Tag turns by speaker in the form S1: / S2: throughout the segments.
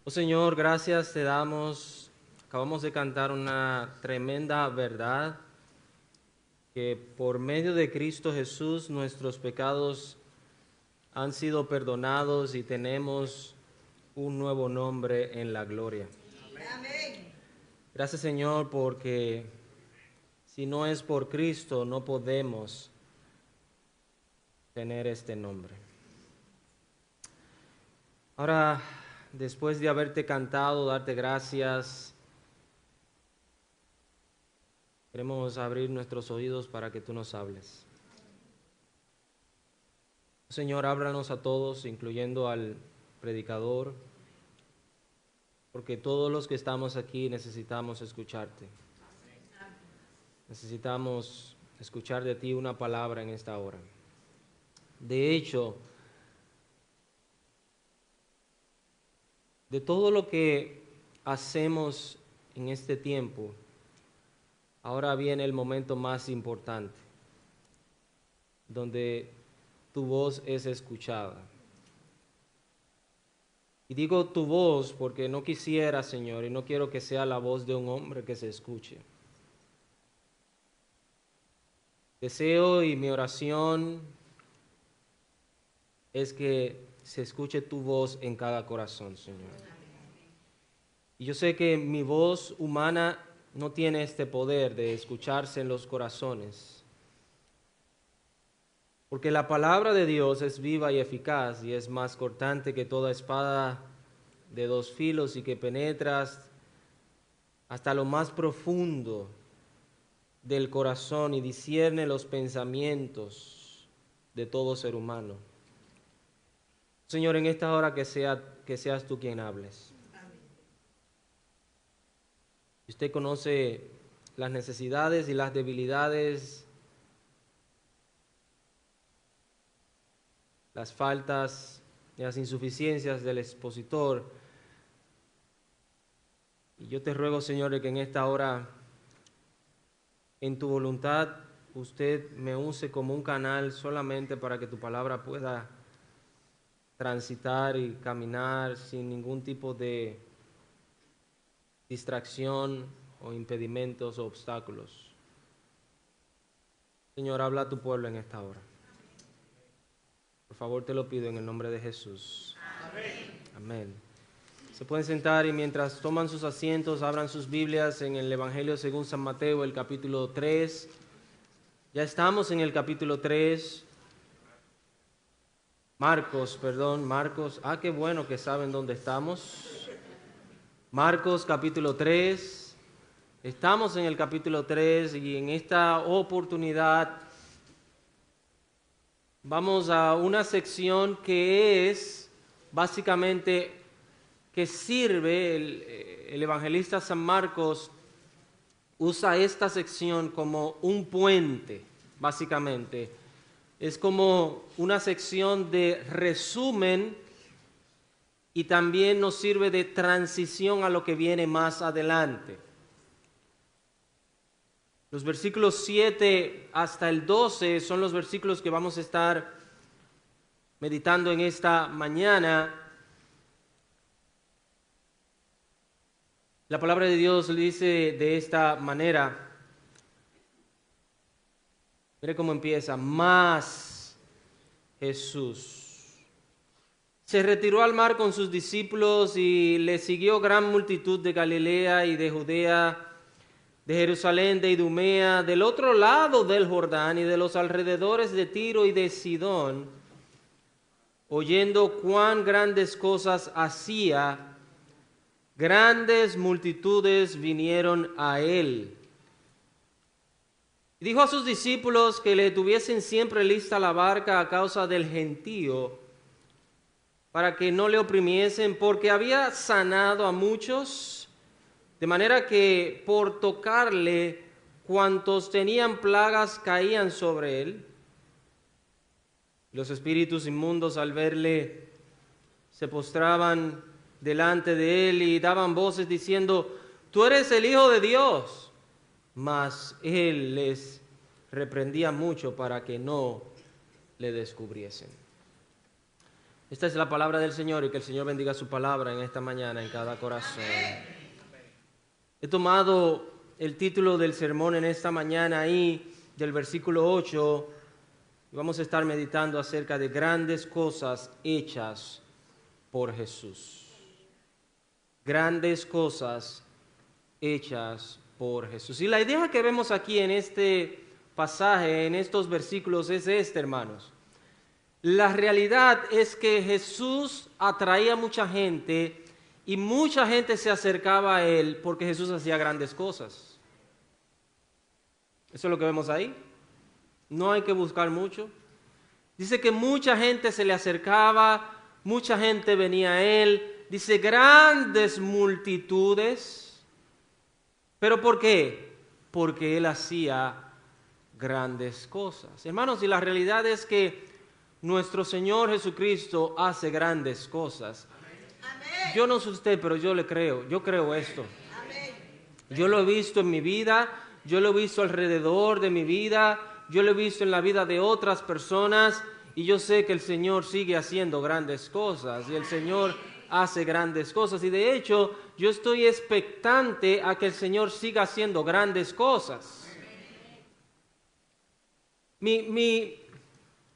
S1: Oh Señor, gracias te damos. Acabamos de cantar una tremenda verdad, que por medio de Cristo Jesús nuestros pecados han sido perdonados y tenemos un nuevo nombre en la gloria.
S2: Amén.
S1: Gracias Señor, porque si no es por Cristo no podemos tener este nombre. Ahora, después de haberte cantado, darte gracias, queremos abrir nuestros oídos para que tú nos hables. Señor, háblanos a todos, incluyendo al predicador, porque todos los que estamos aquí necesitamos escucharte. Necesitamos escuchar de ti una palabra en esta hora. De hecho, de todo lo que hacemos en este tiempo, ahora viene el momento más importante, donde tu voz es escuchada. Y digo tu voz porque no quisiera, Señor, y no quiero que sea la voz de un hombre que se escuche. Deseo y mi oración es que se escuche tu voz en cada corazón, Señor. Y yo sé que mi voz humana no tiene este poder de escucharse en los corazones, porque la palabra de Dios es viva y eficaz y es más cortante que toda espada de dos filos y que penetra hasta lo más profundo del corazón y discierne los pensamientos de todo ser humano. Señor, en esta hora que seas tú quien hables. Usted conoce las necesidades y las debilidades, las faltas y las insuficiencias del expositor. Y yo te ruego, Señor, que en esta hora, en tu voluntad, usted me use como un canal solamente para que tu palabra pueda transitar y caminar sin ningún tipo de distracción o impedimentos o obstáculos. Señor, habla a tu pueblo en esta hora. Por favor, te lo pido en el nombre de Jesús. Amén. Amén. Se pueden sentar y mientras toman sus asientos, abran sus Biblias en el Evangelio según San Mateo, el capítulo 3. Ya estamos en el capítulo 3. Marcos. Qué bueno que saben dónde estamos. Marcos capítulo 3. Estamos en el capítulo 3 y en esta oportunidad vamos a una sección que es básicamente que sirve, el evangelista San Marcos usa esta sección como un puente, básicamente. Es como una sección de resumen y también nos sirve de transición a lo que viene más adelante. Los versículos 7 hasta el 12 son los versículos que vamos a estar meditando en esta mañana. La palabra de Dios le dice de esta manera. Mire cómo empieza. Mas Jesús se retiró al mar con sus discípulos y le siguió gran multitud de Galilea y de Judea, de Jerusalén, de Idumea, del otro lado del Jordán y de los alrededores de Tiro y de Sidón, oyendo cuán grandes cosas hacía, grandes multitudes vinieron a él. Y dijo a sus discípulos que le tuviesen siempre lista la barca a causa del gentío, para que no le oprimiesen, porque había sanado a muchos, de manera que por tocarle, cuantos tenían plagas caían sobre él. Los espíritus inmundos al verle se postraban delante de él y daban voces diciendo: tú eres el Hijo de Dios. Mas él les reprendía mucho para que no le descubriesen. Esta es la palabra del Señor y que el Señor bendiga su palabra en esta mañana en cada corazón. He tomado el título del sermón en esta mañana ahí del versículo 8 y vamos a estar meditando acerca de grandes cosas hechas por Jesús. Grandes cosas hechas por Jesús. Y la idea que vemos aquí en este pasaje, en estos versículos, es esta, hermanos. La realidad es que Jesús atraía a mucha gente y mucha gente se acercaba a Él porque Jesús hacía grandes cosas. Eso es lo que vemos ahí. No hay que buscar mucho. Dice que mucha gente se le acercaba, mucha gente venía a Él. Dice grandes multitudes. ¿Pero por qué? Porque Él hacía grandes cosas. Hermanos, y la realidad es que nuestro Señor Jesucristo hace grandes cosas. Amén. Yo no sé usted, pero yo le creo. Yo creo esto. Amén. Yo lo he visto en mi vida, yo lo he visto alrededor de mi vida, yo lo he visto en la vida de otras personas y yo sé que el Señor sigue haciendo grandes cosas y el Señor hace grandes cosas. Y de hecho, yo estoy expectante a que el Señor siga haciendo grandes cosas.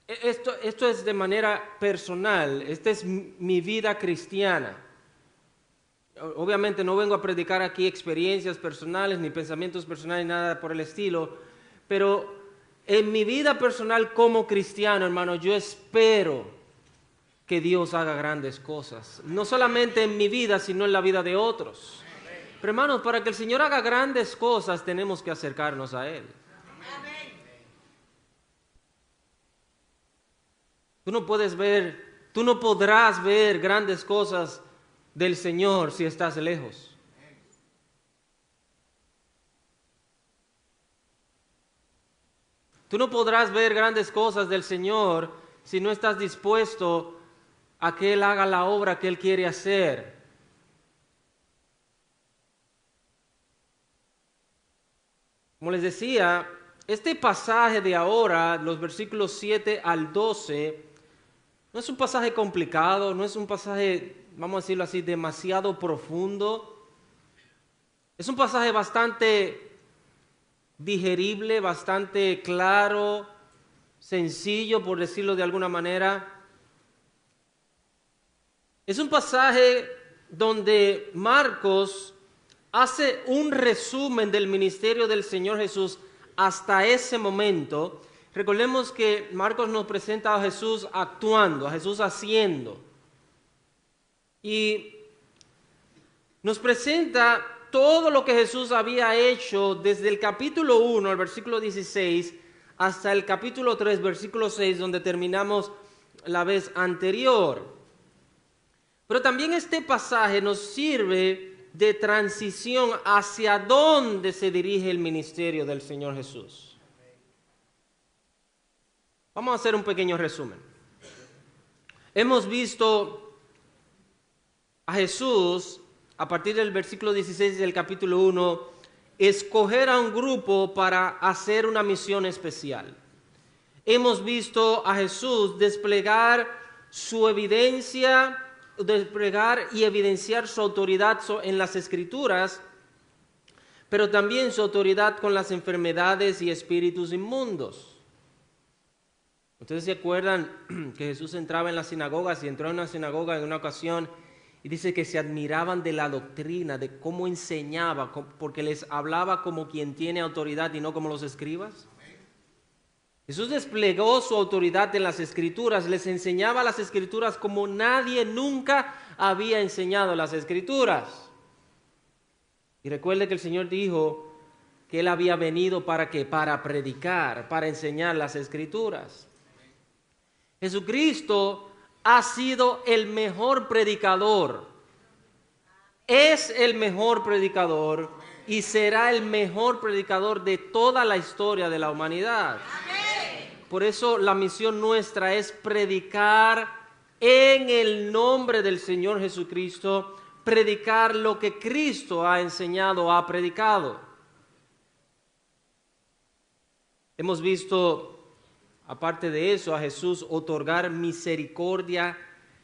S1: Esto es de manera personal, esta es mi vida cristiana. Obviamente no vengo a predicar aquí experiencias personales, ni pensamientos personales, nada por el estilo, pero en mi vida personal como cristiano, hermano, yo espero que Dios haga grandes cosas. No solamente en mi vida, sino en la vida de otros. Pero hermanos, para que el Señor haga grandes cosas, tenemos que acercarnos a Él. Tú no podrás ver grandes cosas del Señor si estás lejos. Tú no podrás ver grandes cosas del Señor si no estás dispuesto a que Él haga la obra que Él quiere hacer. Como les decía, este pasaje de ahora, los versículos 7 al 12, no es un pasaje complicado, no es un pasaje, vamos a decirlo así, demasiado profundo. Es un pasaje bastante digerible, bastante claro, sencillo, por decirlo de alguna manera. Es un pasaje donde Marcos hace un resumen del ministerio del Señor Jesús hasta ese momento. Recordemos que Marcos nos presenta a Jesús actuando, a Jesús haciendo. Y nos presenta todo lo que Jesús había hecho desde el capítulo 1, el versículo 16, hasta el capítulo 3, versículo 6, donde terminamos la vez anterior. Pero también este pasaje nos sirve de transición hacia dónde se dirige el ministerio del Señor Jesús. Vamos a hacer un pequeño resumen. Hemos visto a Jesús, a partir del versículo 16 del capítulo 1, escoger a un grupo para hacer una misión especial. Hemos visto a Jesús desplegar su evidencia, desplegar y evidenciar su autoridad en las Escrituras, pero también su autoridad con las enfermedades y espíritus inmundos. Ustedes se acuerdan que Jesús entraba en las sinagogas y entró en una sinagoga en una ocasión y dice que se admiraban de la doctrina, de cómo enseñaba, porque les hablaba como quien tiene autoridad y no como los escribas. Jesús desplegó su autoridad en las Escrituras, les enseñaba las Escrituras como nadie nunca había enseñado las Escrituras. Y recuerde que el Señor dijo que Él había venido ¿para qué? Para predicar, para enseñar las Escrituras. Jesucristo ha sido el mejor predicador, es el mejor predicador y será el mejor predicador de toda la historia de la humanidad. Por eso la misión nuestra es predicar en el nombre del Señor Jesucristo, predicar lo que Cristo ha enseñado, ha predicado. Hemos visto, aparte de eso, a Jesús otorgar misericordia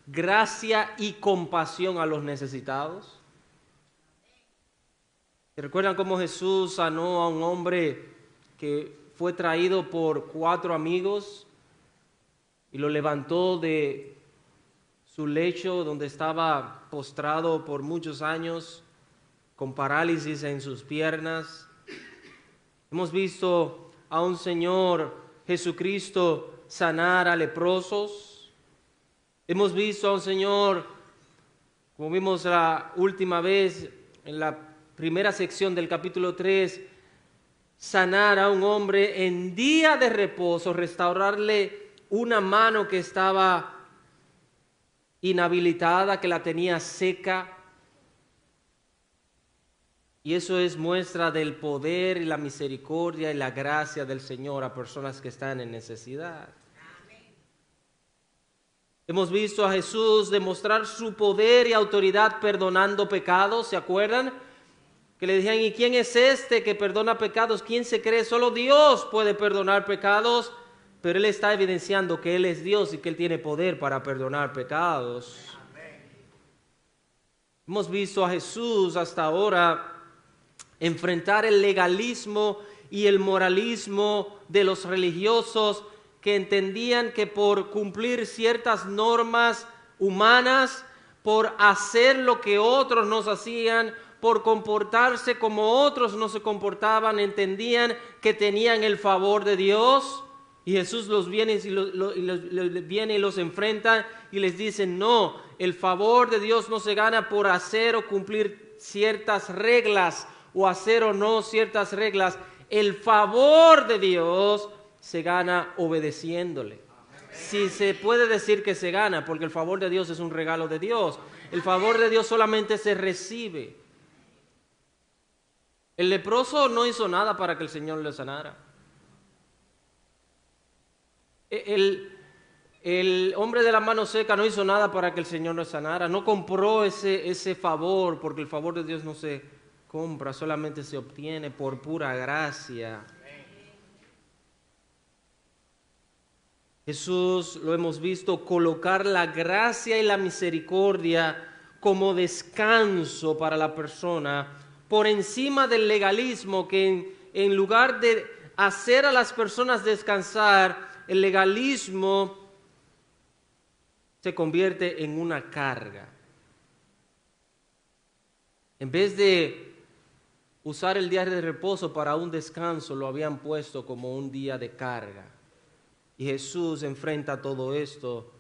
S1: gracia y compasión a los necesitados. ¿Se recuerdan cómo Jesús sanó a un hombre que fue traído por 4 amigos y lo levantó de su lecho donde estaba postrado por muchos años, con parálisis en sus piernas? Hemos visto a un Señor Jesucristo sanar a leprosos. Hemos visto a un Señor, como vimos la última vez en la primera sección del capítulo 3, sanar a un hombre en día de reposo, restaurarle una mano que estaba inhabilitada, que la tenía seca. Y eso es muestra del poder y la misericordia y la gracia del Señor a personas que están en necesidad. Hemos visto a Jesús demostrar su poder y autoridad perdonando pecados, ¿se acuerdan? Que le decían, ¿y quién es este que perdona pecados? ¿Quién se cree? Solo Dios puede perdonar pecados, pero Él está evidenciando que Él es Dios y que Él tiene poder para perdonar pecados. Hemos visto a Jesús hasta ahora enfrentar el legalismo y el moralismo de los religiosos que entendían que por cumplir ciertas normas humanas, por hacer lo que otros nos hacían, por comportarse como otros no se comportaban, entendían que tenían el favor de Dios. Y Jesús viene y los enfrenta y les dice, no, el favor de Dios no se gana por hacer o cumplir ciertas reglas o hacer o no ciertas reglas. El favor de Dios se gana obedeciéndole. Si se puede decir que se gana, porque el favor de Dios es un regalo de Dios. El favor de Dios solamente se recibe. El leproso no hizo nada para que el Señor le sanara. El hombre de la mano seca no hizo nada para que el Señor le sanara. No compró ese favor, porque el favor de Dios no se compra, solamente se obtiene por pura gracia. Jesús, lo hemos visto, colocar la gracia y la misericordia como descanso para la persona, por encima del legalismo que en lugar de hacer a las personas descansar, el legalismo se convierte en una carga. En vez de usar el día de reposo para un descanso, lo habían puesto como un día de carga. Y Jesús enfrenta todo esto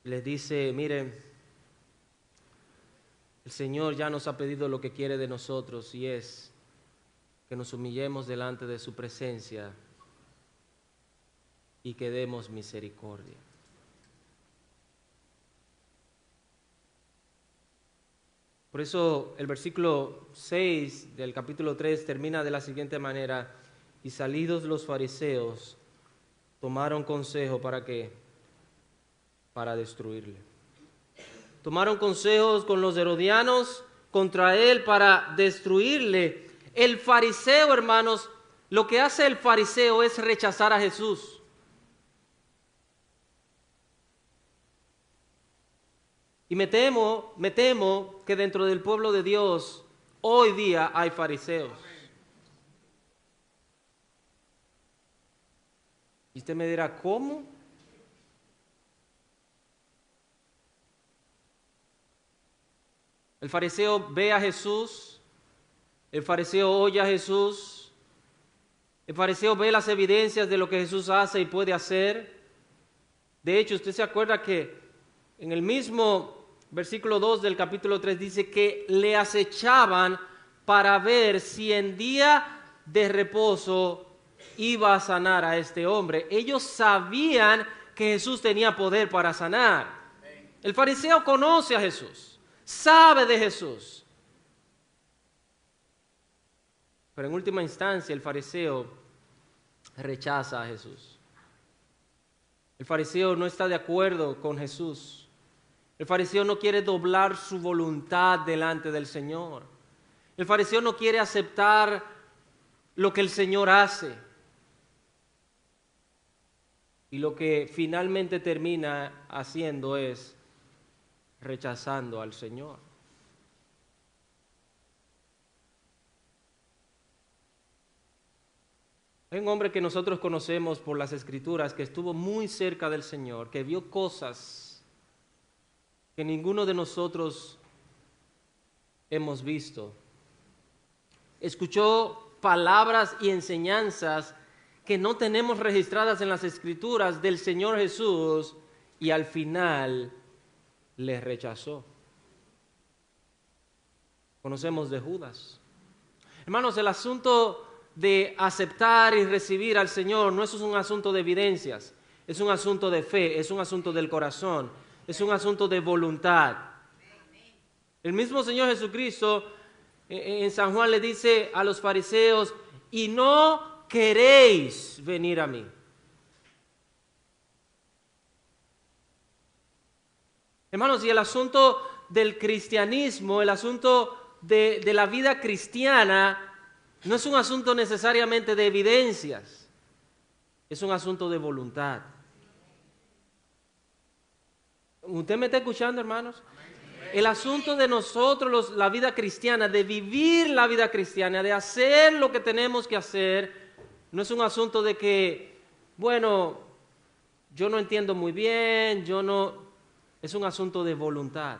S1: y les dice, miren, el Señor ya nos ha pedido lo que quiere de nosotros y es que nos humillemos delante de su presencia y que demos misericordia. Por eso el versículo 6 del capítulo 3 termina de la siguiente manera, y salidos los fariseos, tomaron consejo ¿para qué? Para destruirle. Tomaron consejos con los herodianos contra él para destruirle. El fariseo, hermanos, lo que hace el fariseo es rechazar a Jesús. Y me temo que dentro del pueblo de Dios hoy día hay fariseos. Y usted me dirá, ¿cómo? El fariseo ve a Jesús, el fariseo oye a Jesús, el fariseo ve las evidencias de lo que Jesús hace y puede hacer. De hecho, usted se acuerda que en el mismo versículo 2 del capítulo 3 dice que le acechaban para ver si en día de reposo iba a sanar a este hombre. Ellos sabían que Jesús tenía poder para sanar. El fariseo conoce a Jesús, sabe de Jesús. Pero en última instancia el fariseo rechaza a Jesús. El fariseo no está de acuerdo con Jesús. El fariseo no quiere doblar su voluntad delante del Señor. El fariseo no quiere aceptar lo que el Señor hace. Y lo que finalmente termina haciendo es rechazando al Señor. Hay un hombre que nosotros conocemos por las Escrituras que estuvo muy cerca del Señor, que vio cosas que ninguno de nosotros hemos visto. Escuchó palabras y enseñanzas que no tenemos registradas en las Escrituras del Señor Jesús y al final les rechazó. Conocemos de Judas. Hermanos, el asunto de aceptar y recibir al Señor no es un asunto de evidencias, es un asunto de fe, es un asunto del corazón, es un asunto de voluntad. El mismo Señor Jesucristo en San Juan le dice a los fariseos, y no queréis venir a mí. Hermanos, y el asunto del cristianismo, el asunto de la vida cristiana, no es un asunto necesariamente de evidencias, es un asunto de voluntad. ¿Usted me está escuchando, hermanos? El asunto de nosotros, la vida cristiana, de vivir la vida cristiana, de hacer lo que tenemos que hacer, no es un asunto de que, bueno, yo no entiendo muy bien, es un asunto de voluntad.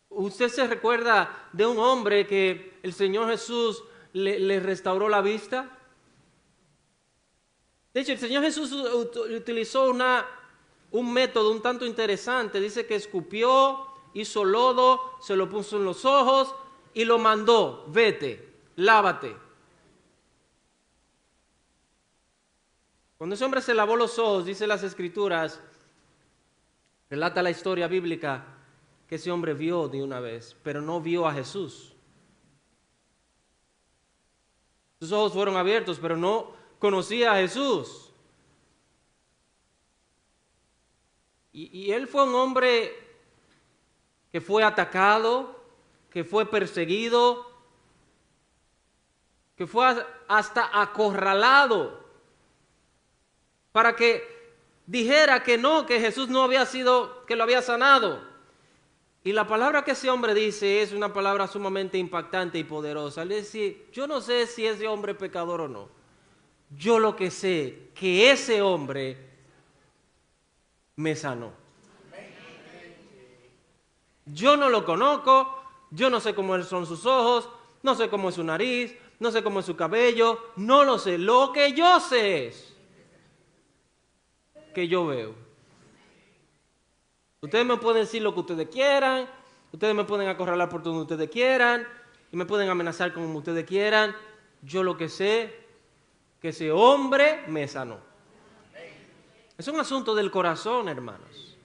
S1: ¿Usted se recuerda de un hombre que el Señor Jesús le restauró la vista? De hecho, el Señor Jesús utilizó un método un tanto interesante. Dice que escupió, hizo lodo, se lo puso en los ojos y lo mandó, vete, lávate. Cuando ese hombre se lavó los ojos, dice las Escrituras, relata la historia bíblica, que ese hombre vio de una vez, pero no vio a Jesús. Sus ojos fueron abiertos, pero no conocía a Jesús. Y él fue un hombre que fue atacado, que fue perseguido, que fue hasta acorralado para que dijera que no, que Jesús no había sido, que lo había sanado. Y la palabra que ese hombre dice es una palabra sumamente impactante y poderosa. Él dice, yo no sé si ese hombre es pecador o no. Yo lo que sé, que ese hombre me sanó. Yo no lo conozco, yo no sé cómo son sus ojos, no sé cómo es su nariz, no sé cómo es su cabello, no lo sé. Lo que yo sé es que yo veo. Ustedes me pueden decir lo que ustedes quieran, ustedes me pueden acorralar por donde ustedes quieran y me pueden amenazar como ustedes quieran. Yo lo que sé que ese hombre me sanó. Es un asunto del corazón, hermanos.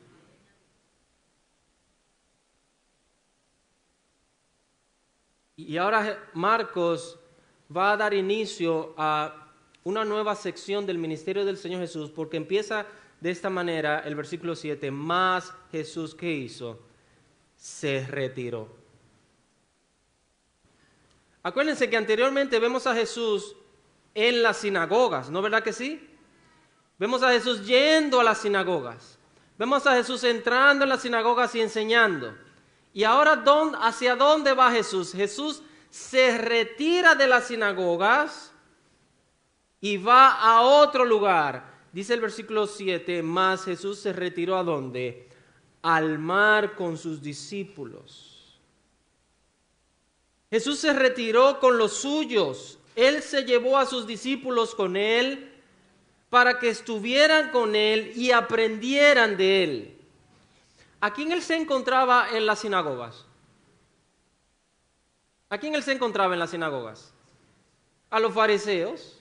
S1: Y ahora Marcos va a dar inicio a una nueva sección del ministerio del Señor Jesús, porque empieza de esta manera el versículo 7, más Jesús, ¿qué hizo? Se retiró. Acuérdense que anteriormente vemos a Jesús en las sinagogas, ¿no verdad que sí? Vemos a Jesús yendo a las sinagogas. Vemos a Jesús entrando en las sinagogas y enseñando. Y ahora, ¿hacia dónde va Jesús? Jesús se retira de las sinagogas y va a otro lugar. Dice el versículo 7, más Jesús se retiró ¿a dónde? Al mar con sus discípulos. Jesús se retiró con los suyos. Él se llevó a sus discípulos con él para que estuvieran con él y aprendieran de él. ¿A quién él se encontraba en las sinagogas? ¿A quién él se encontraba en las sinagogas? A los fariseos.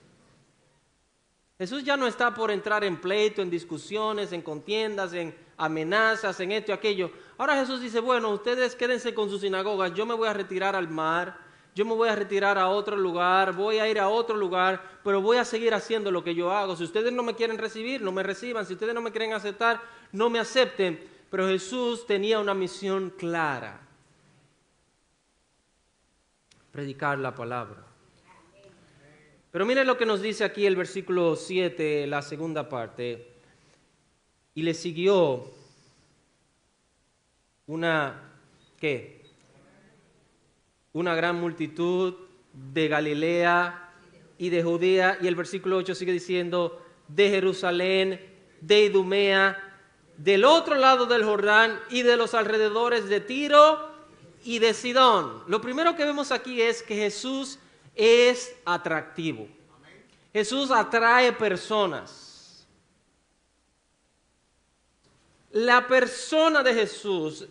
S1: Jesús ya no está por entrar en pleito, en discusiones, en contiendas, en amenazas, en esto y aquello. Ahora Jesús dice, bueno, ustedes quédense con sus sinagogas, yo me voy a retirar al mar, yo me voy a retirar a otro lugar, voy a ir a otro lugar, pero voy a seguir haciendo lo que yo hago. Si ustedes no me quieren recibir, no me reciban. Si ustedes no me quieren aceptar, no me acepten. Pero Jesús tenía una misión clara: predicar la palabra. Pero mire lo que nos dice aquí el versículo 7, la segunda parte. Y le siguió ¿qué? Una gran multitud de Galilea y de Judea. Y el versículo 8 sigue diciendo, de Jerusalén, de Idumea, del otro lado del Jordán y de los alrededores de Tiro y de Sidón. Lo primero que vemos aquí es que Jesús es atractivo. Jesús atrae personas. La persona de Jesús,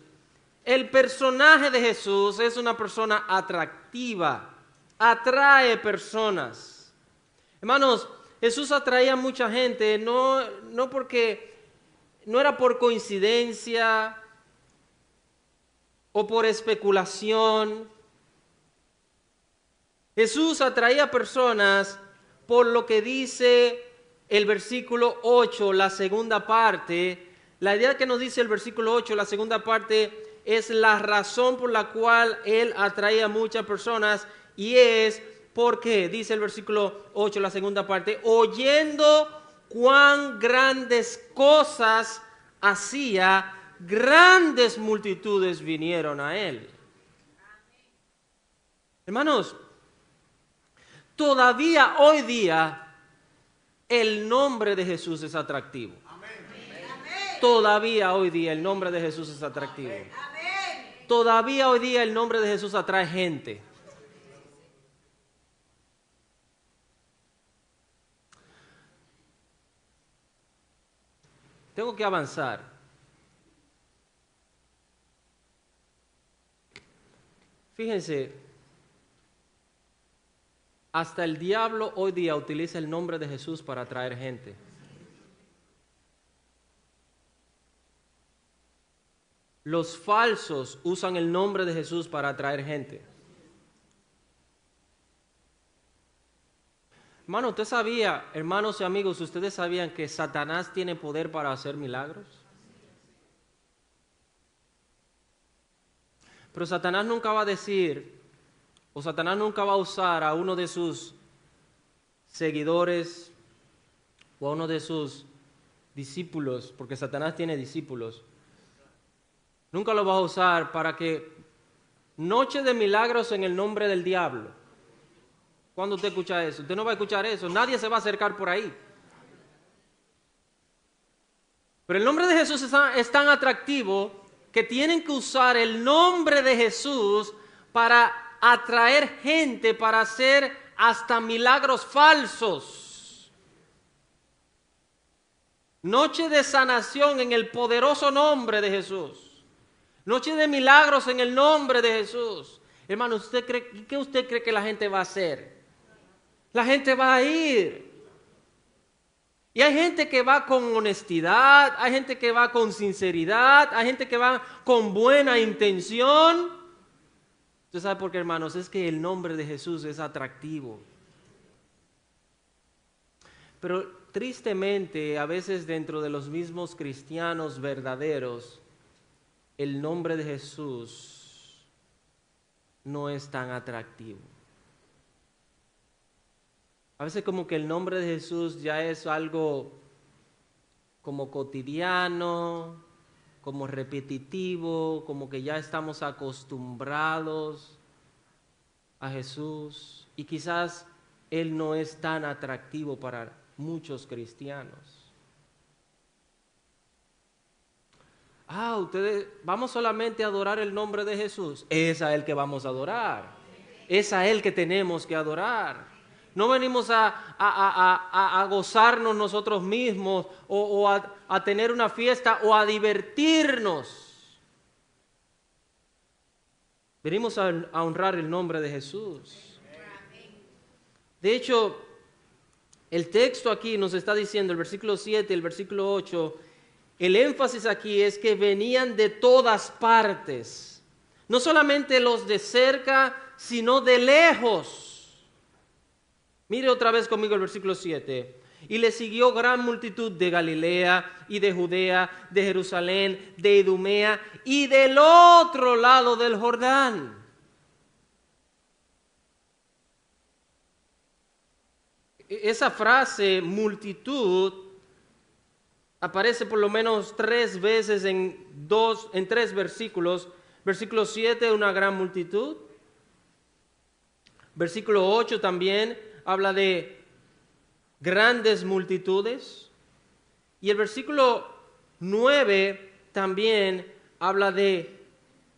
S1: el personaje de Jesús es una persona atractiva, atrae personas. Hermanos, Jesús atraía a mucha gente, no porque no era por coincidencia o por especulación. Jesús atraía personas por lo que dice el versículo 8, la segunda parte. La idea que nos dice el versículo 8, la segunda parte, es la razón por la cual Él atraía a muchas personas, y es porque, dice el versículo 8, la segunda parte, oyendo cuán grandes cosas hacía, grandes multitudes vinieron a Él. Hermanos, todavía hoy día el nombre de Jesús es atractivo. Todavía hoy día el nombre de Jesús es atractivo. Todavía hoy día el nombre de Jesús atrae gente. Tengo que avanzar. Fíjense, hasta el diablo hoy día utiliza el nombre de Jesús para atraer gente. Los falsos usan el nombre de Jesús para atraer gente. Hermano, usted sabía, hermanos y amigos, ¿ustedes sabían que Satanás tiene poder para hacer milagros? Pero Satanás nunca va a decir, o Satanás nunca va a usar a uno de sus seguidores o a uno de sus discípulos, porque Satanás tiene discípulos. Nunca lo va a usar para que noche de milagros en el nombre del diablo. ¿Cuándo usted escucha eso? Usted no va a escuchar eso. Nadie se va a acercar por ahí. Pero el nombre de Jesús es tan atractivo que tienen que usar el nombre de Jesús para atraer gente, para hacer hasta milagros falsos. Noche de sanación en el poderoso nombre de Jesús. Noche de milagros en el nombre de Jesús. Hermano, ¿qué usted cree que la gente va a hacer? La gente va a ir. Y hay gente que va con honestidad, hay gente que va con sinceridad, hay gente que va con buena intención. ¿Usted sabe por qué, hermanos? Es que el nombre de Jesús es atractivo. Pero tristemente, a veces dentro de los mismos cristianos verdaderos, el nombre de Jesús no es tan atractivo. A veces como que el nombre de Jesús ya es algo como cotidiano, como repetitivo, como que ya estamos acostumbrados a Jesús, y quizás Él no es tan atractivo para muchos cristianos. Ustedes, vamos solamente a adorar el nombre de Jesús. Es a Él que vamos a adorar. Es a Él que tenemos que adorar. No venimos a gozarnos nosotros mismos o a tener una fiesta o a divertirnos. Venimos a honrar el nombre de Jesús. De hecho, el texto aquí nos está diciendo, el versículo 7 y el versículo 8, el énfasis aquí es que venían de todas partes. No solamente los de cerca, sino de lejos. Mire otra vez conmigo el versículo 7. Y le siguió gran multitud de Galilea y de Judea, de Jerusalén, de Idumea y del otro lado del Jordán. esa frase multitud aparece por lo menos 3 veces en 3 versículos. Versículo 7, una gran multitud. Versículo 8 también habla de grandes multitudes. Y el versículo 9 también habla de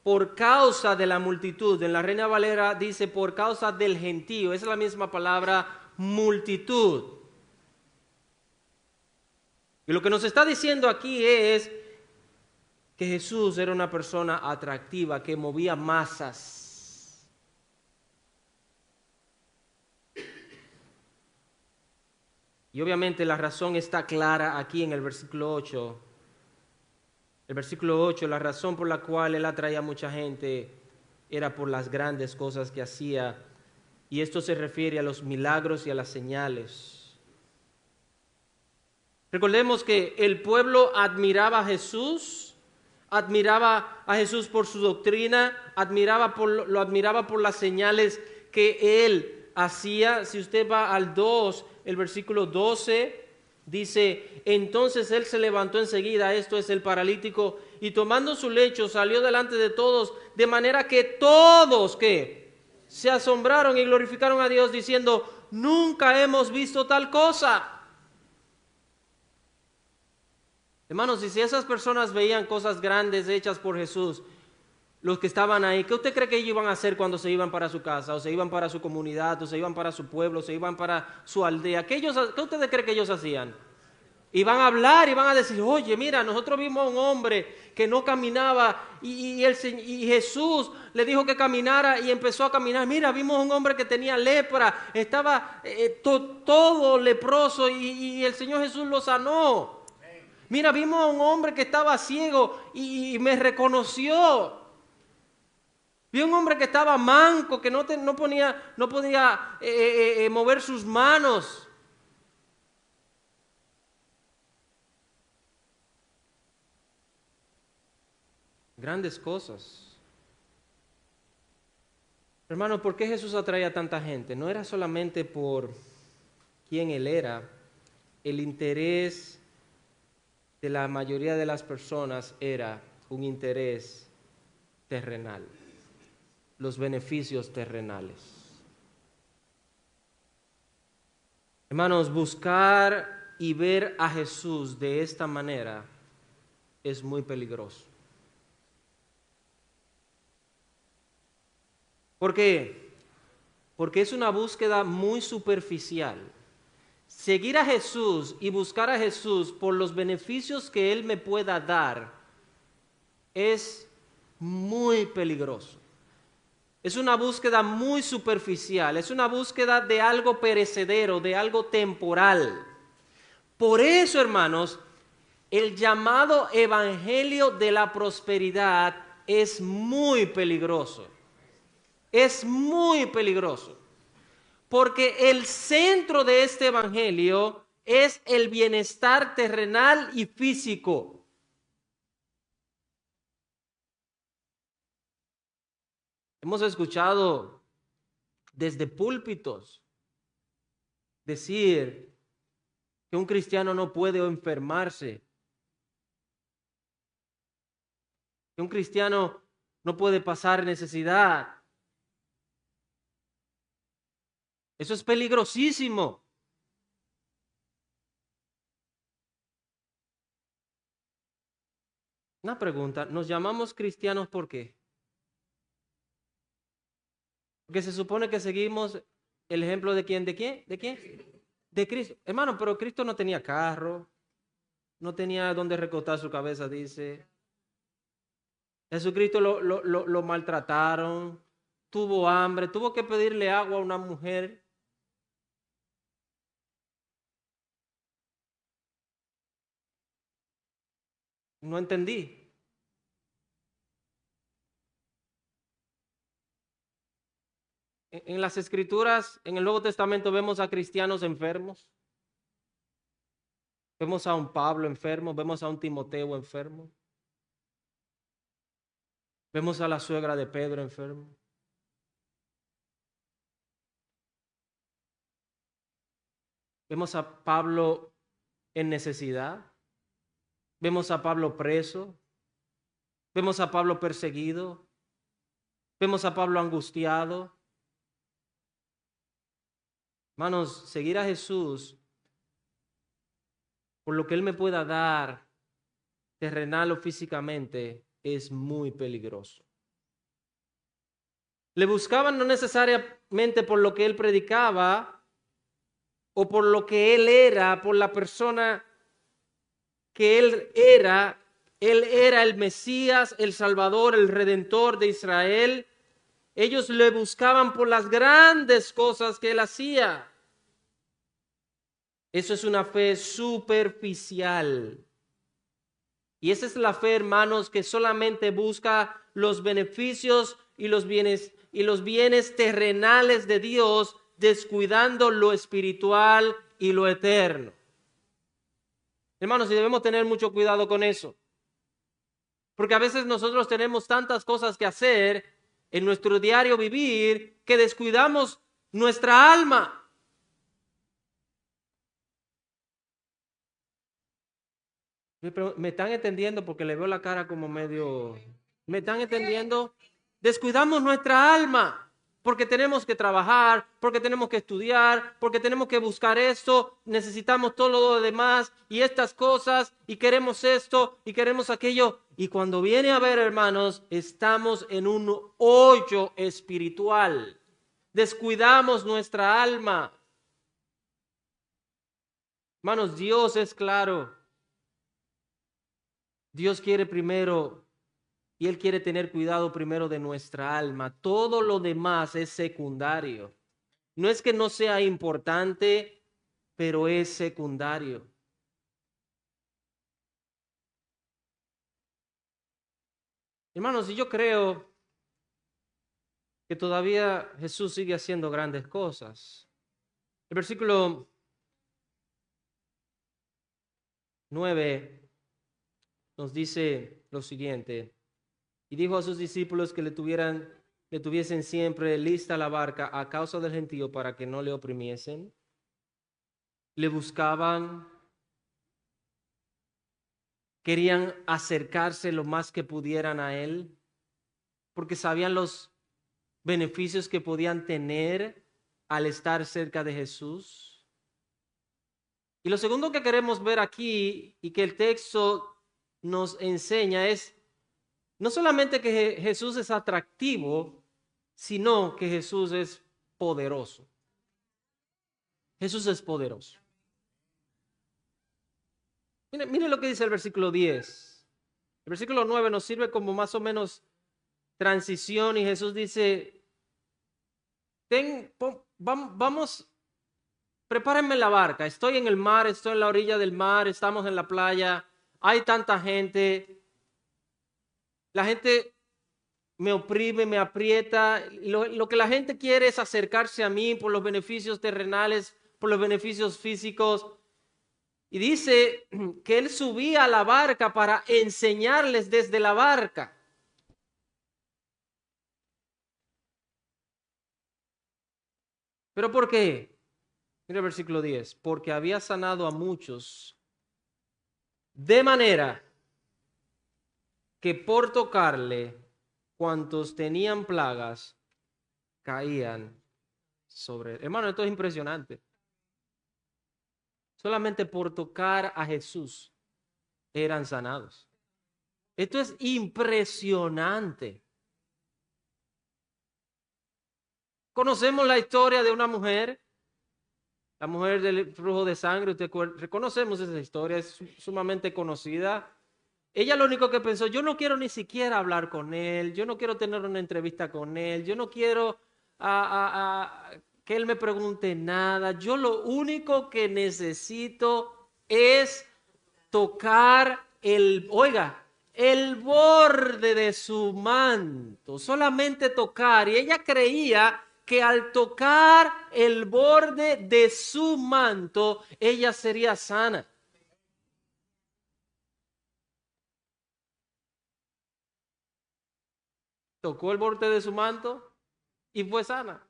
S1: por causa de la multitud. En la Reina Valera dice por causa del gentío. Esa es la misma palabra multitud. Y lo que nos está diciendo aquí es que Jesús era una persona atractiva que movía masas. Y obviamente la razón está clara aquí en el versículo 8. El versículo 8, la razón por la cual él atraía a mucha gente era por las grandes cosas que hacía. Y esto se refiere a los milagros y a las señales. Recordemos que el pueblo admiraba a Jesús por su doctrina, lo admiraba por las señales que él hacía. Si usted va al 2, el versículo 12, dice, entonces él se levantó enseguida, esto es el paralítico, y tomando su lecho salió delante de todos, de manera que todos, ¿qué? Se asombraron y glorificaron a Dios diciendo, nunca hemos visto tal cosa. Hermanos, y si esas personas veían cosas grandes hechas por Jesús, los que estaban ahí, ¿qué usted cree que ellos iban a hacer cuando se iban para su casa, o se iban para su comunidad, o se iban para su pueblo, o se iban para su aldea? ¿Qué ustedes creen que ellos hacían? Iban a hablar, iban a decir, oye, mira, nosotros vimos a un hombre que no caminaba y Jesús le dijo que caminara y empezó a caminar. Mira, vimos a un hombre que tenía lepra, estaba todo leproso y el Señor Jesús lo sanó. Mira, vimos a un hombre que estaba ciego y me reconoció. Vi a un hombre que estaba manco, que no podía mover sus manos. Grandes cosas. Hermano, ¿por qué Jesús atraía a tanta gente? No era solamente por quién Él era. El interés de la mayoría de las personas era un interés terrenal. Los beneficios terrenales. Hermanos, buscar y ver a Jesús de esta manera es muy peligroso. ¿Por qué? Porque es una búsqueda muy superficial. Seguir a Jesús y buscar a Jesús por los beneficios que Él me pueda dar es muy peligroso. Es una búsqueda muy superficial, es una búsqueda de algo perecedero, de algo temporal. Por eso, hermanos, el llamado evangelio de la prosperidad es muy peligroso. Es muy peligroso. Porque el centro de este evangelio es el bienestar terrenal y físico. Hemos escuchado desde púlpitos decir que un cristiano no puede enfermarse, que un cristiano no puede pasar necesidad. Eso es peligrosísimo. Una pregunta, ¿nos llamamos cristianos por qué? Porque se supone que seguimos el ejemplo de quién, ¿de quién? ¿De quién? De Cristo. Hermano, pero Cristo no tenía carro, no tenía dónde recostar su cabeza, dice. Jesucristo lo maltrataron, tuvo hambre, tuvo que pedirle agua a una mujer. No entendí. En las Escrituras, en el Nuevo Testamento, vemos a cristianos enfermos. Vemos a un Pablo enfermo, vemos a un Timoteo enfermo. Vemos a la suegra de Pedro enfermo. Vemos a Pablo en necesidad. Vemos a Pablo preso. Vemos a Pablo perseguido. Vemos a Pablo angustiado. Hermanos, seguir a Jesús por lo que Él me pueda dar, terrenal o físicamente, es muy peligroso. Le buscaban no necesariamente por lo que Él predicaba o por lo que Él era, por la persona que Él era. Él era el Mesías, el Salvador, el Redentor de Israel. Ellos le buscaban por las grandes cosas que Él hacía. Eso es una fe superficial. Y esa es la fe, hermanos, que solamente busca los beneficios y los bienes terrenales de Dios, descuidando lo espiritual y lo eterno. Hermanos, y debemos tener mucho cuidado con eso. Porque a veces nosotros tenemos tantas cosas que hacer en nuestro diario vivir que descuidamos nuestra alma. ¿Me están entendiendo? Porque le veo la cara como medio... ¿Me están entendiendo? Descuidamos nuestra alma porque tenemos que trabajar, porque tenemos que estudiar, porque tenemos que buscar esto, necesitamos todo lo demás y estas cosas y queremos esto y queremos aquello. Y cuando viene a ver, hermanos, estamos en un hoyo espiritual. Descuidamos nuestra alma. Hermanos, Dios es claro. Dios quiere primero y Él quiere tener cuidado primero de nuestra alma. Todo lo demás es secundario. No es que no sea importante, pero es secundario. Hermanos, y yo creo que todavía Jesús sigue haciendo grandes cosas. El versículo 9 nos dice lo siguiente. Y dijo a sus discípulos que le tuviesen siempre lista la barca a causa del gentío para que no le oprimiesen. Le buscaban, querían acercarse lo más que pudieran a él, porque sabían los beneficios que podían tener al estar cerca de Jesús. Y lo segundo que queremos ver aquí y que el texto nos enseña es no solamente que Jesús es atractivo, sino que Jesús es poderoso. Jesús es poderoso. Mire lo que dice el versículo 10. El versículo 9 nos sirve como más o menos transición y Jesús dice, vamos, prepárenme la barca, estoy en el mar, estoy en la orilla del mar, estamos en la playa, hay tanta gente, la gente me oprime, me aprieta, lo que la gente quiere es acercarse a mí por los beneficios terrenales, por los beneficios físicos. Y dice que él subía a la barca para enseñarles desde la barca. ¿Pero por qué? Mira el versículo 10. Porque había sanado a muchos de manera que por tocarle, cuantos tenían plagas, caían sobre él. Hermano, esto es impresionante. Solamente por tocar a Jesús eran sanados. Esto es impresionante. Conocemos la historia de una mujer, la mujer del flujo de sangre. Reconocemos esa historia, es sumamente conocida. Ella lo único que pensó, yo no quiero ni siquiera hablar con él, yo no quiero tener una entrevista con él, yo no quiero que él me pregunte nada. Yo lo único que necesito es tocar el borde de su manto, solamente tocar. Y ella creía que al tocar el borde de su manto, ella sería sana. Tocó el borde de su manto y fue sana.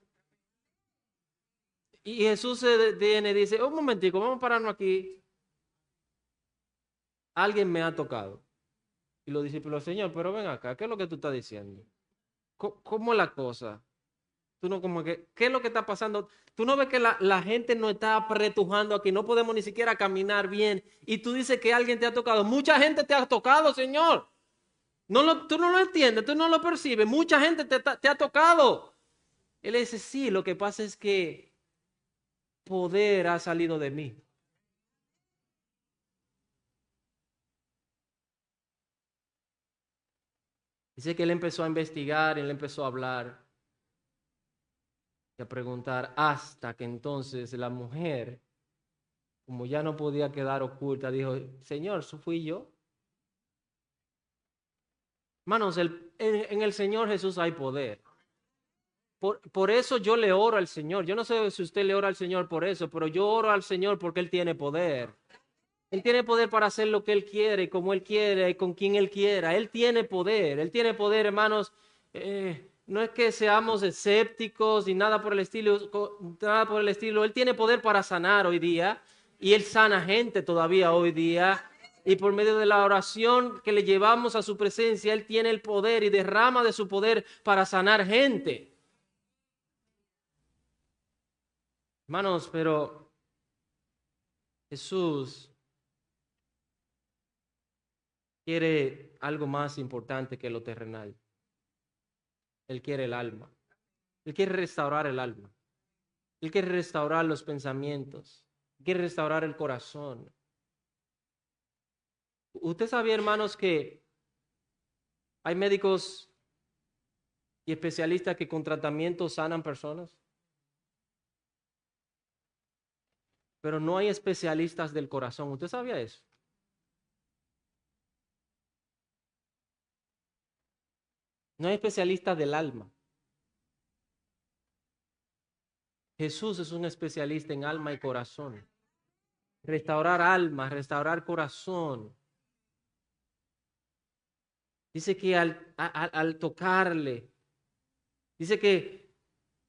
S1: Y Jesús se detiene y dice, un momentico, vamos a pararnos aquí. Alguien me ha tocado. Y los discípulos, Señor, pero ven acá, ¿qué es lo que tú estás diciendo? ¿Cómo es la cosa? Tú no como que, ¿qué es lo que está pasando? Tú no ves que la gente no está apretujando aquí, no podemos ni siquiera caminar bien. Y tú dices que alguien te ha tocado. Mucha gente te ha tocado, Señor. Tú no lo entiendes, tú no lo percibes. Mucha gente te ha tocado. Él dice, sí, lo que pasa es que poder ha salido de mí. Dice que él empezó a investigar, él empezó a hablar y a preguntar hasta que entonces la mujer, como ya no podía quedar oculta, dijo, Señor, ¿eso fui yo? Hermanos, en el Señor Jesús hay poder. Por eso yo le oro al Señor. Yo no sé si usted le ora al Señor por eso, pero yo oro al Señor porque Él tiene poder. Él tiene poder para hacer lo que Él quiere, como Él quiere, y con quien Él quiera. Él tiene poder. Él tiene poder, hermanos. No es que seamos escépticos y nada por el estilo, nada por el estilo. Él tiene poder para sanar hoy día y Él sana gente todavía hoy día. Y por medio de la oración que le llevamos a su presencia, Él tiene el poder y derrama de su poder para sanar gente. Hermanos, pero Jesús quiere algo más importante que lo terrenal. Él quiere el alma. Él quiere restaurar el alma. Él quiere restaurar los pensamientos. Él quiere restaurar el corazón. Usted sabía, hermanos, que hay médicos y especialistas que con tratamiento sanan personas, pero no hay especialistas del corazón. ¿Usted sabía eso? No hay especialistas del alma. Jesús es un especialista en alma y corazón. Restaurar alma, restaurar corazón. Dice que al tocarle, dice que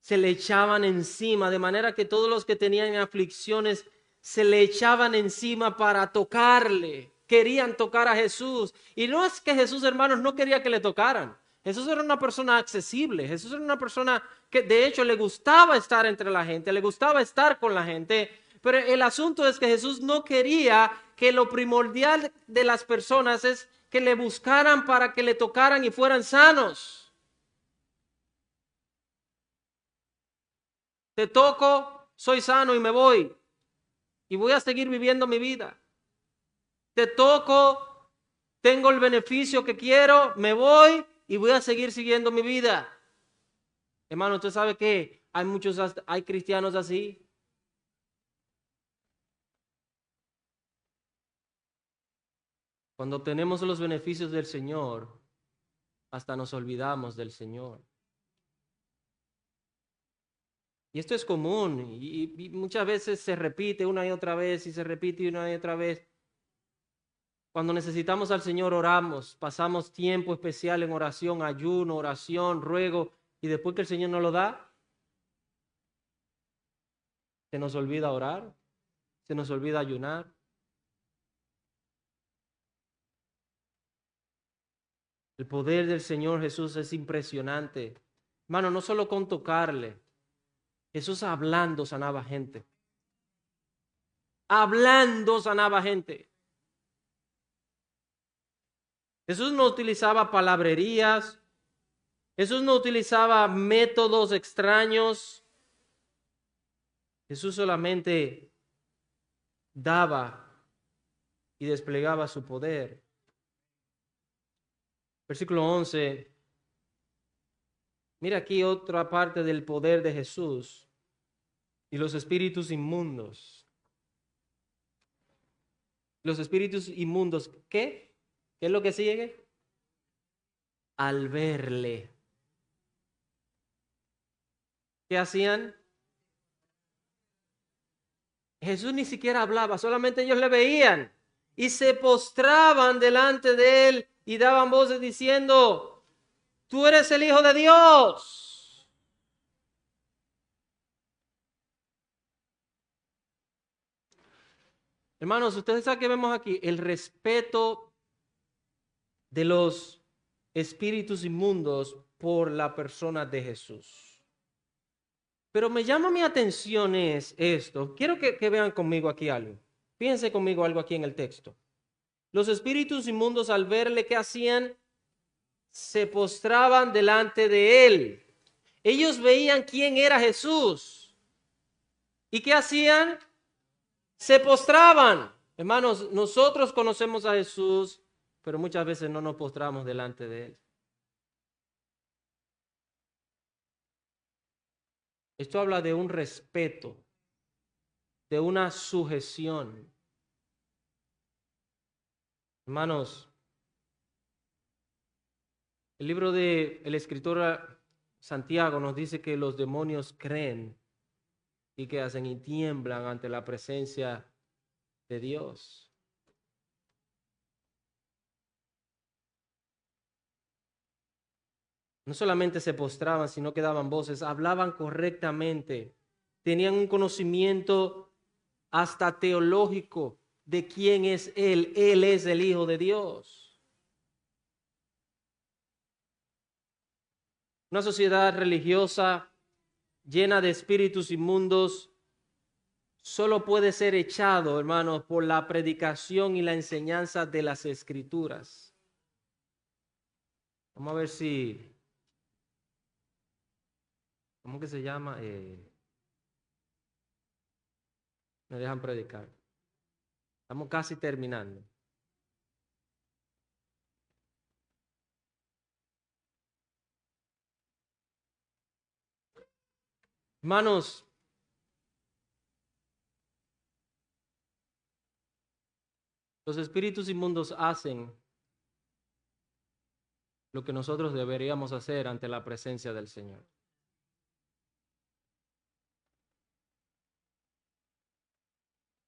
S1: se le echaban encima, de manera que todos los que tenían aflicciones se le echaban encima para tocarle. Querían tocar a Jesús. Y no es que Jesús, hermanos, no quería que le tocaran. Jesús era una persona accesible. Jesús era una persona que de hecho le gustaba estar entre la gente, le gustaba estar con la gente. Pero el asunto es que Jesús no quería que lo primordial de las personas es que le buscaran para que le tocaran y fueran sanos. Te toco, soy sano y me voy. Y voy a seguir viviendo mi vida. Te toco, tengo el beneficio que quiero, me voy y voy a seguir siguiendo mi vida. Hermano, usted sabe que hay cristianos así. Cuando tenemos los beneficios del Señor, hasta nos olvidamos del Señor. Y esto es común y muchas veces se repite una y otra vez y se repite una y otra vez. Cuando necesitamos al Señor oramos, pasamos tiempo especial en oración, ayuno, oración, ruego, y después que el Señor nos lo da, se nos olvida orar, se nos olvida ayunar. El poder del Señor Jesús es impresionante. Hermano, no solo con tocarle, Jesús hablando sanaba gente. Hablando sanaba gente. Jesús no utilizaba palabrerías. Jesús no utilizaba métodos extraños. Jesús solamente daba y desplegaba su poder. Versículo 11. Mira aquí otra parte del poder de Jesús y los espíritus inmundos. Los espíritus inmundos, ¿qué? ¿Qué es lo que sigue? Al verle. ¿Qué hacían? Jesús ni siquiera hablaba, solamente ellos le veían y se postraban delante de él y daban voces diciendo, tú eres el Hijo de Dios. Hermanos, ustedes saben que vemos aquí el respeto de los espíritus inmundos por la persona de Jesús. Pero me llama mi atención es esto. Quiero que vean conmigo aquí algo. Fíjense conmigo algo aquí en el texto. Los espíritus inmundos al verle, ¿qué hacían? Se postraban delante de él. Ellos veían quién era Jesús. ¿Y qué hacían? Se postraban. Hermanos, nosotros conocemos a Jesús, pero muchas veces no nos postramos delante de él. Esto habla de un respeto, de una sujeción. Hermanos, el libro del escritor Santiago nos dice que los demonios creen y que hacen y tiemblan ante la presencia de Dios. No solamente se postraban, sino que daban voces, hablaban correctamente, tenían un conocimiento hasta teológico de quién es Él. Él es el Hijo de Dios. Una sociedad religiosa llena de espíritus inmundos solo puede ser echado, hermanos, por la predicación y la enseñanza de las Escrituras. Vamos a ver si... ¿Cómo que se llama? Me dejan predicar. Estamos casi terminando. Hermanos, los espíritus inmundos hacen lo que nosotros deberíamos hacer ante la presencia del Señor.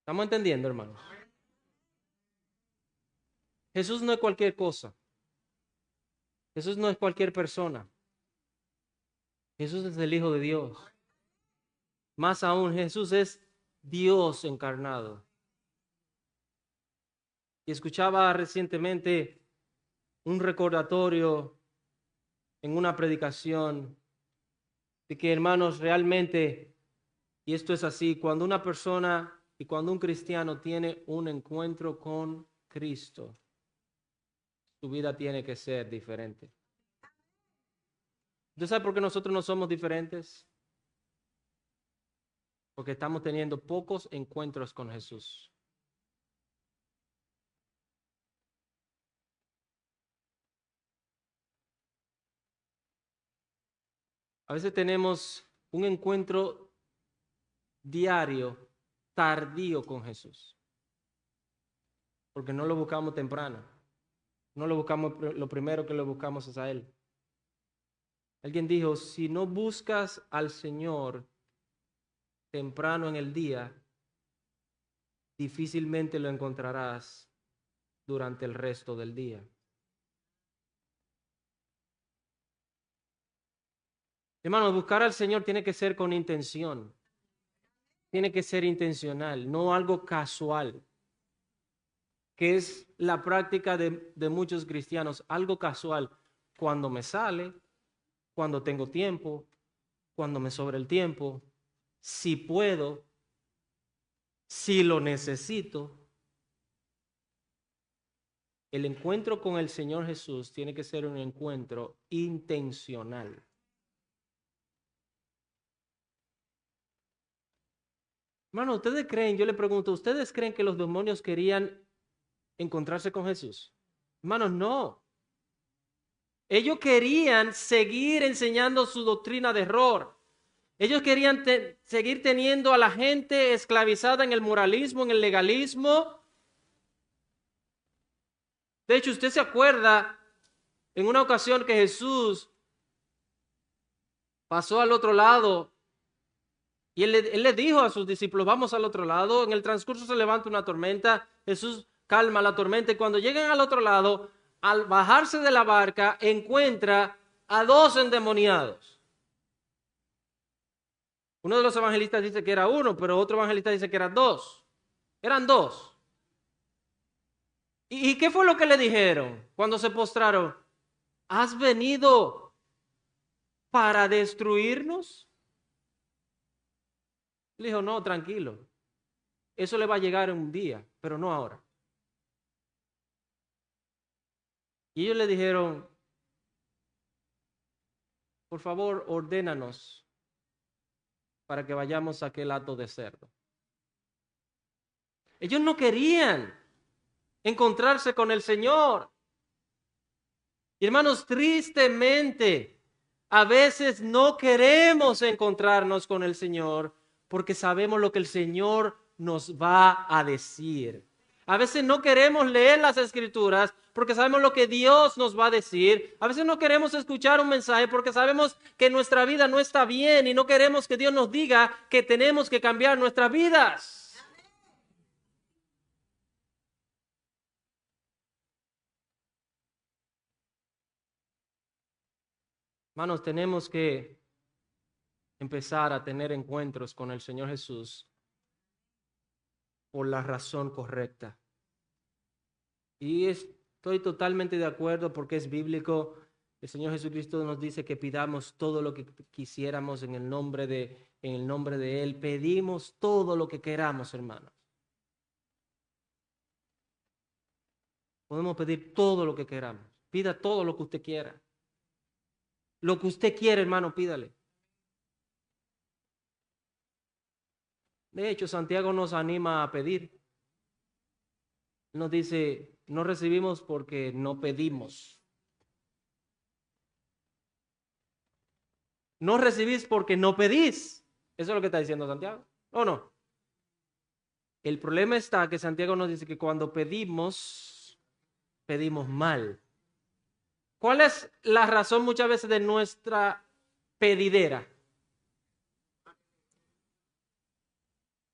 S1: ¿Estamos entendiendo, hermanos? Jesús no es cualquier cosa. Jesús no es cualquier persona. Jesús es el Hijo de Dios. Más aún, Jesús es Dios encarnado. Y escuchaba recientemente un recordatorio en una predicación de que, hermanos, realmente, y esto es así, cuando una persona y cuando un cristiano tiene un encuentro con Cristo, su vida tiene que ser diferente. ¿Usted sabe por qué nosotros no somos diferentes? Porque estamos teniendo pocos encuentros con Jesús. A veces tenemos un encuentro diario, tardío con Jesús. Porque no lo buscamos temprano. No lo buscamos, lo primero que lo buscamos es a Él. Alguien dijo, si no buscas al Señor temprano en el día, difícilmente lo encontrarás durante el resto del día. Hermanos, buscar al Señor tiene que ser con intención. Tiene que ser intencional, no algo casual, que es la práctica de muchos cristianos, algo casual, cuando me sale, cuando tengo tiempo, cuando me sobra el tiempo, si puedo, si lo necesito. El encuentro con el Señor Jesús tiene que ser un encuentro intencional. Hermano, ¿ustedes creen? Yo le pregunto, ¿ustedes creen que los demonios querían encontrarse con Jesús? Hermanos, no. Ellos querían seguir enseñando su doctrina de error. Ellos querían seguir teniendo a la gente esclavizada en el moralismo, en el legalismo. De hecho, usted se acuerda en una ocasión que Jesús pasó al otro lado y él le dijo a sus discípulos, vamos al otro lado. En el transcurso se levanta una tormenta, Jesús calma la tormenta y cuando llegan al otro lado, al bajarse de la barca, encuentra a 2 endemoniados. Uno de los evangelistas dice que era uno, pero otro evangelista dice que eran 2. Eran 2. ¿Y qué fue lo que le dijeron cuando se postraron? ¿Has venido para destruirnos? Le dijo, no, tranquilo. Eso le va a llegar en un día, pero no ahora. Y ellos le dijeron, por favor, ordénanos para que vayamos a aquel hato de cerdo. Ellos no querían encontrarse con el Señor. Y hermanos, tristemente, a veces no queremos encontrarnos con el Señor porque sabemos lo que el Señor nos va a decir. A veces no queremos leer las Escrituras porque sabemos lo que Dios nos va a decir. A veces no queremos escuchar un mensaje porque sabemos que nuestra vida no está bien y no queremos que Dios nos diga que tenemos que cambiar nuestras vidas. Hermanos, tenemos que empezar a tener encuentros con el Señor Jesús por la razón correcta. Y estoy totalmente de acuerdo porque es bíblico. El Señor Jesucristo nos dice que pidamos todo lo que quisiéramos en el nombre de Él. Pedimos todo lo que queramos, hermanos. Podemos pedir todo lo que queramos. Pida todo lo que usted quiera. Lo que usted quiere, hermano, pídale. De hecho, Santiago nos anima a pedir. Nos dice, no recibimos porque no pedimos. No recibís porque no pedís. Eso es lo que está diciendo Santiago. ¿O no? El problema está que Santiago nos dice que cuando pedimos, pedimos mal. ¿Cuál es la razón muchas veces de nuestra pedidera?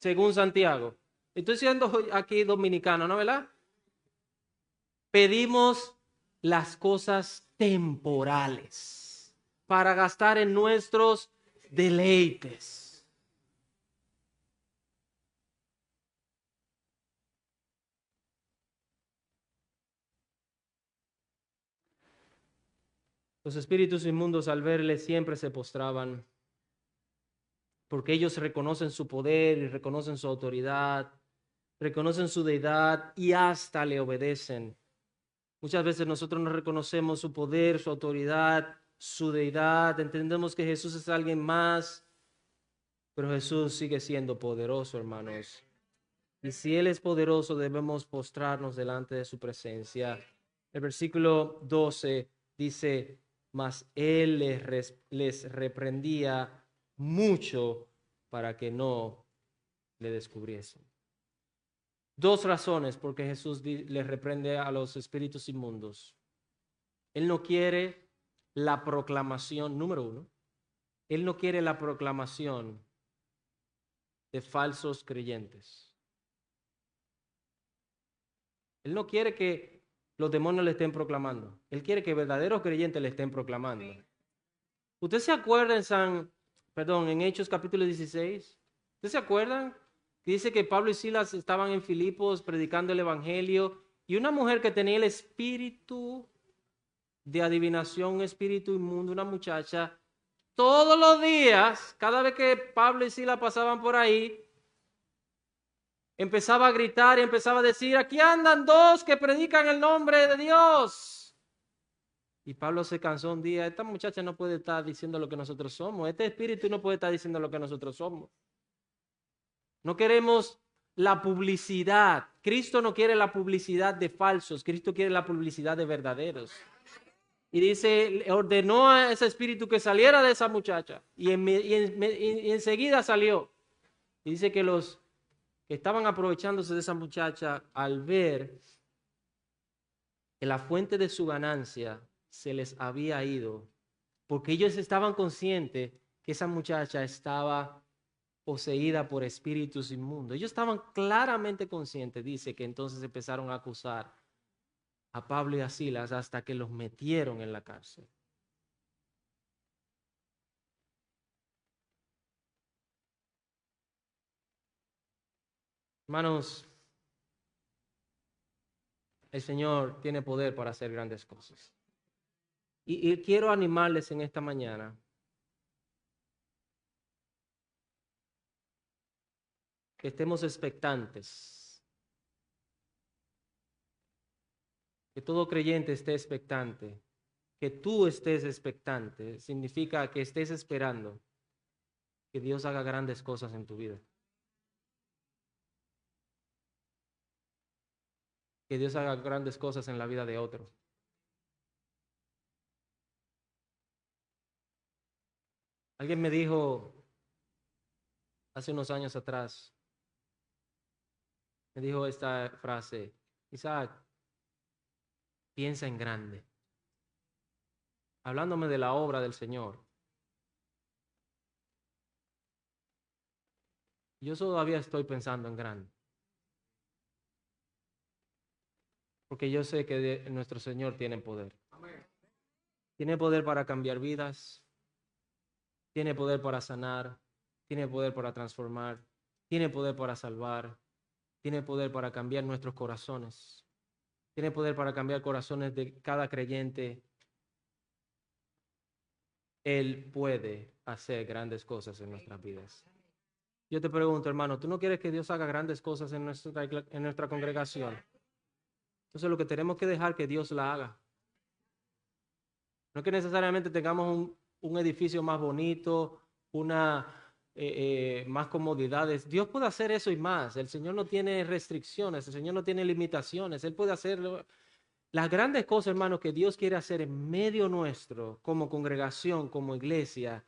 S1: Según Santiago. Estoy siendo aquí dominicano, ¿no, verdad? Pedimos las cosas temporales para gastar en nuestros deleites. Los espíritus inmundos al verle siempre se postraban porque ellos reconocen su poder y reconocen su autoridad, reconocen su deidad y hasta le obedecen. Muchas veces nosotros no reconocemos su poder, su autoridad, su deidad, entendemos que Jesús es alguien más, pero Jesús sigue siendo poderoso, hermanos. Y si Él es poderoso, debemos postrarnos delante de su presencia. El versículo 12 dice, mas Él les reprendía mucho para que no le descubriesen. Dos razones por qué Jesús les reprende a los espíritus inmundos. Él no quiere la proclamación, número uno, Él no quiere la proclamación de falsos creyentes. Él no quiere que los demonios le estén proclamando. Él quiere que verdaderos creyentes le estén proclamando. ¿Usted se acuerda en Hechos capítulo 16? ¿Usted se acuerdan? Que dice que Pablo y Silas estaban en Filipos predicando el evangelio y una mujer que tenía el espíritu de adivinación, un espíritu inmundo, una muchacha, todos los días, cada vez que Pablo y Silas pasaban por ahí, empezaba a gritar y empezaba a decir, aquí andan dos que predican el nombre de Dios. Y Pablo se cansó un día, esta muchacha no puede estar diciendo lo que nosotros somos, este espíritu no puede estar diciendo lo que nosotros somos. No queremos la publicidad. Cristo no quiere la publicidad de falsos, Cristo quiere la publicidad de verdaderos. Y dice, ordenó a ese espíritu que saliera de esa muchacha y enseguida salió. Y dice que los que estaban aprovechándose de esa muchacha al ver que la fuente de su ganancia se les había ido, porque ellos estaban conscientes que esa muchacha estaba poseída por espíritus inmundos. Ellos estaban claramente conscientes, dice que entonces empezaron a acusar a Pablo y a Silas hasta que los metieron en la cárcel. Hermanos, el Señor tiene poder para hacer grandes cosas. Y quiero animarles en esta mañana que estemos expectantes, que todo creyente esté expectante, que tú estés expectante, significa que estés esperando que Dios haga grandes cosas en tu vida. Que Dios haga grandes cosas en la vida de otro. Alguien me dijo hace unos años atrás, me dijo esta frase: Isaac, piensa en grande. Hablándome de la obra del Señor. Yo todavía estoy pensando en grande. Porque yo sé que nuestro Señor tiene poder. Tiene poder para cambiar vidas. Tiene poder para sanar. Tiene poder para transformar. Tiene poder para salvar. Tiene poder para cambiar nuestros corazones. Tiene poder para cambiar corazones de cada creyente. Él puede hacer grandes cosas en nuestras vidas. Yo te pregunto, hermano, ¿tú no quieres que Dios haga grandes cosas en nuestra congregación? Entonces lo que tenemos que dejar que Dios la haga. No es que necesariamente tengamos un edificio más bonito, más comodidades. Dios puede hacer eso y más. El Señor no tiene restricciones, el Señor no tiene limitaciones. Él puede hacer las grandes cosas, hermanos, que Dios quiere hacer en medio nuestro, como congregación, como iglesia,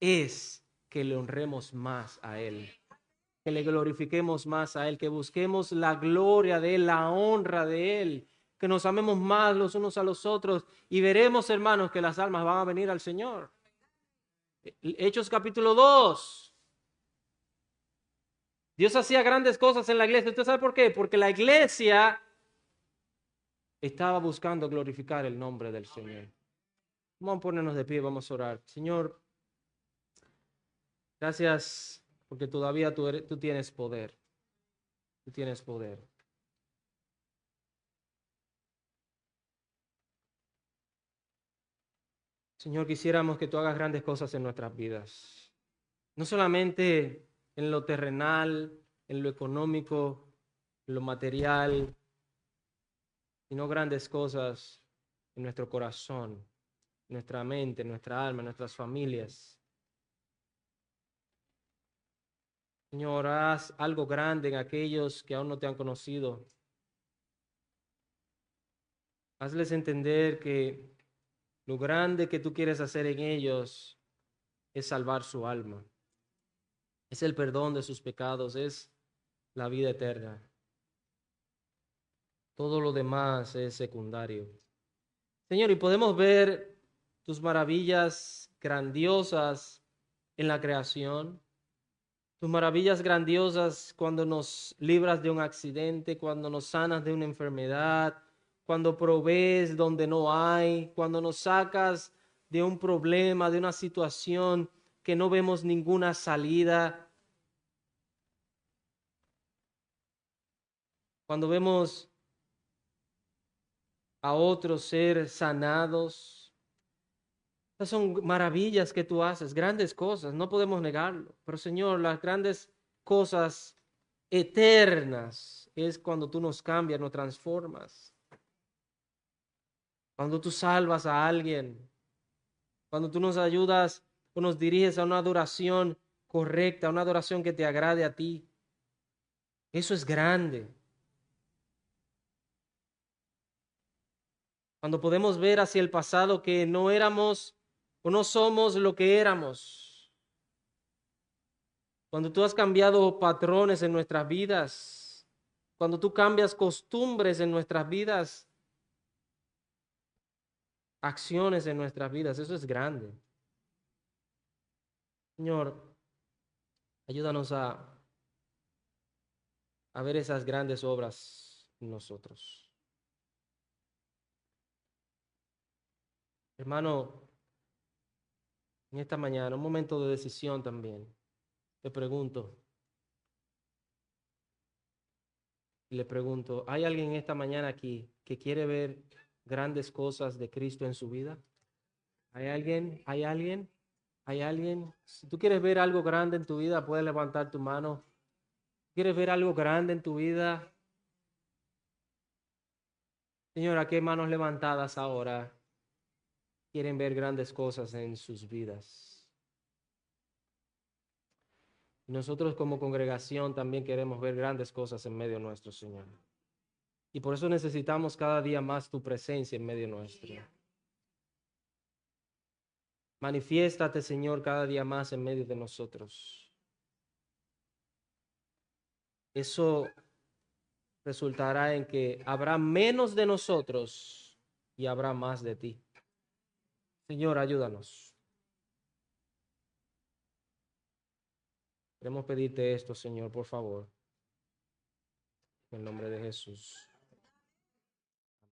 S1: es que le honremos más a Él, que le glorifiquemos más a Él, que busquemos la gloria de Él, la honra de Él, que nos amemos más los unos a los otros y veremos, hermanos, que las almas van a venir al Señor. Hechos capítulo 2. Dios hacía grandes cosas en la iglesia. ¿Usted sabe por qué? Porque la iglesia estaba buscando glorificar el nombre del Señor. Vamos a ponernos de pie, vamos a orar. Señor, gracias porque todavía tú tienes poder. Tú tienes poder. Señor, quisiéramos que tú hagas grandes cosas en nuestras vidas. No solamente en lo terrenal, en lo económico, en lo material, sino grandes cosas en nuestro corazón, en nuestra mente, en nuestra alma, en nuestras familias. Señor, haz algo grande en aquellos que aún no te han conocido. Hazles entender que lo grande que tú quieres hacer en ellos es salvar su alma. Es el perdón de sus pecados, es la vida eterna. Todo lo demás es secundario. Señor, y podemos ver tus maravillas grandiosas en la creación, tus maravillas grandiosas cuando nos libras de un accidente, cuando nos sanas de una enfermedad, cuando provees donde no hay, cuando nos sacas de un problema, de una situación que no vemos ninguna salida, cuando vemos a otros ser sanados. Estas son maravillas que tú haces, grandes cosas, no podemos negarlo. Pero Señor, las grandes cosas eternas es cuando tú nos cambias, nos transformas. Cuando tú salvas a alguien, cuando tú nos ayudas o nos diriges a una adoración correcta, a una adoración que te agrade a ti. Eso es grande. Cuando podemos ver hacia el pasado que no éramos o no somos lo que éramos. Cuando tú has cambiado patrones en nuestras vidas. Cuando tú cambias costumbres en nuestras vidas. Acciones en nuestras vidas. Eso es grande. Señor, ayúdanos a ver esas grandes obras en nosotros. Hermano, en esta mañana, un momento de decisión también. Te pregunto, y le pregunto, ¿hay alguien esta mañana aquí que quiere ver grandes cosas de Cristo en su vida? ¿Hay alguien? ¿Hay alguien? ¿Hay alguien? Si tú quieres ver algo grande en tu vida, puedes levantar tu mano. ¿Quieres ver algo grande en tu vida? Señora, ¿qué manos levantadas ahora quieren ver grandes cosas en sus vidas? Y nosotros como congregación también queremos ver grandes cosas en medio nuestro, Señor. Y por eso necesitamos cada día más tu presencia en medio nuestro. Manifiéstate, Señor, cada día más en medio de nosotros. Eso resultará en que habrá menos de nosotros y habrá más de ti. Señor, ayúdanos. Queremos pedirte esto, Señor, por favor. En el nombre de Jesús.